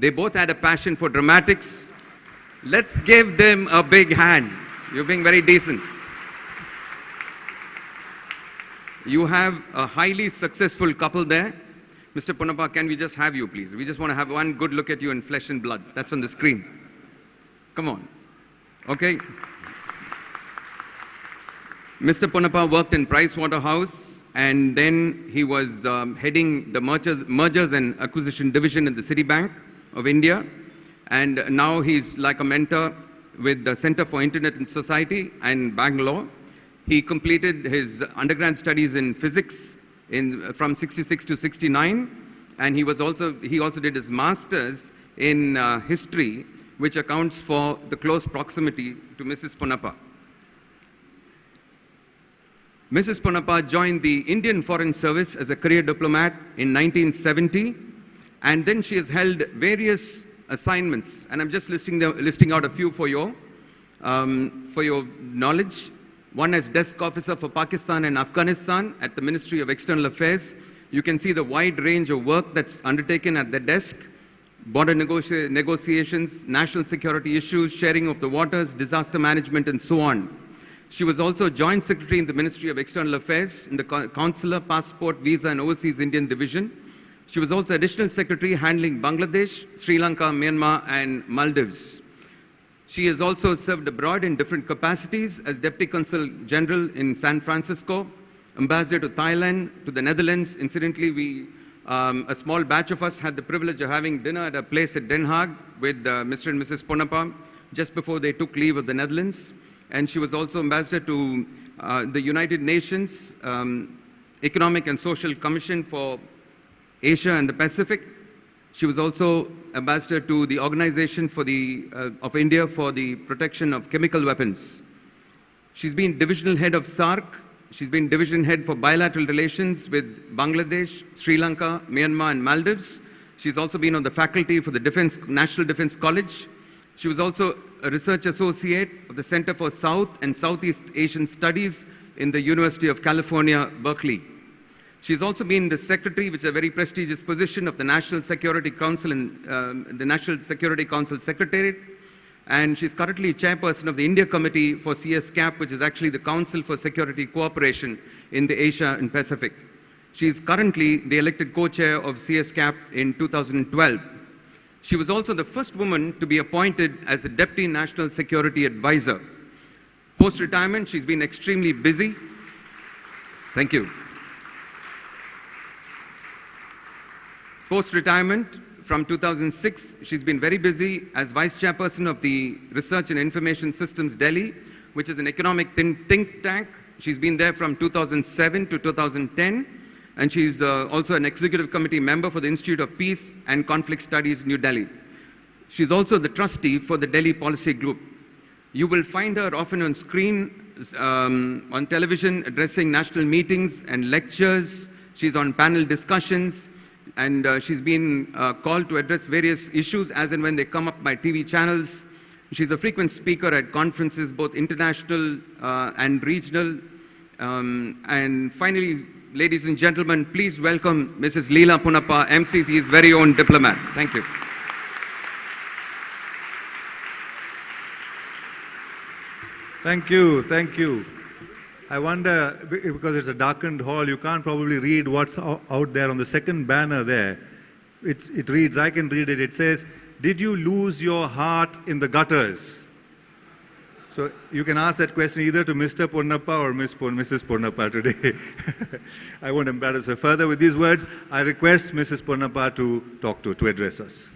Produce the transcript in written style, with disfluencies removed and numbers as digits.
They both had a passion for dramatics. Let's give them a big hand. You're being very decent. You have a highly successful couple there. Mr. Ponnappa, can we just have you, please? We just want to have one good look at you in flesh and blood. That's on the screen. Come on. Okay. Mr. Ponnappa worked in Pricewaterhouse, and then he was heading the mergers and acquisition division in the Citibank of India. And now he's like a mentor with the Center for Internet and Society in Bangalore. He completed his undergrad studies in physics from 66 to 69, and he also did his master's in history, which accounts for the close proximity to Mrs. Ponnappa. Mrs. Ponnappa joined the Indian Foreign Service as a career diplomat in 1970, and then she has held various assignments, and I'm just listing out a few for your knowledge. One as desk officer for Pakistan and Afghanistan at the Ministry of External Affairs. You can see the wide range of work that's undertaken at the desk: border negotiations, national security issues, sharing of the waters, disaster management, and so on. She was also Joint Secretary in the Ministry of External Affairs in the Consular, Passport, Visa, and Overseas Indian Division. She was also Additional Secretary handling Bangladesh, Sri Lanka, Myanmar, and Maldives. She has also served abroad in different capacities as Deputy Consul General in San Francisco, Ambassador to Thailand, to the Netherlands. Incidentally, a small batch of us had the privilege of having dinner at a place at Den Haag with Mr. and Mrs. Ponnappa just before they took leave of the Netherlands. And she was also Ambassador to the United Nations Economic and Social Commission for Asia and the Pacific. She was also ambassador to the Organization of India for the Protection of Chemical Weapons. She's been divisional head of SAARC. She's been division head for bilateral relations with Bangladesh, Sri Lanka, Myanmar, and Maldives. She's also been on the faculty for the National Defense College. She was also a research associate of the Center for South and Southeast Asian Studies in the University of California, Berkeley. She's also been the secretary, which is a very prestigious position, of the National Security Council and the National Security Council Secretariat. And she's currently chairperson of the India Committee for CSCAP, which is actually the Council for Security Cooperation in the Asia and Pacific. She's currently the elected co-chair of CSCAP in 2012. She was also the first woman to be appointed as a Deputy National Security Advisor. Post-retirement, she's been extremely busy. Thank you. Post-retirement, from 2006, she's been very busy as Vice Chairperson of the Research and Information Systems Delhi, which is an economic think tank. She's been there from 2007 to 2010, and she's also an Executive Committee member for the Institute of Peace and Conflict Studies, New Delhi. She's also the trustee for the Delhi Policy Group. You will find her often on screen, on television, addressing national meetings and lectures. She's on panel discussions. And she's been called to address various issues as and when they come up by TV channels. She's a frequent speaker at conferences, both international and regional. And finally, ladies and gentlemen, please welcome Mrs. Leela Ponnappa, MCC's very own diplomat. Thank you. Thank you, thank you. I wonder, because it's a darkened hall, you can't probably read what's out there on the second banner there. It reads, I can read it, it says, "Did you lose your heart in the gutters?" So you can ask that question either to Mr. Ponnappa or Mrs. Ponnappa today. I won't embarrass her further. With these words, I request Mrs. Ponnappa to address us.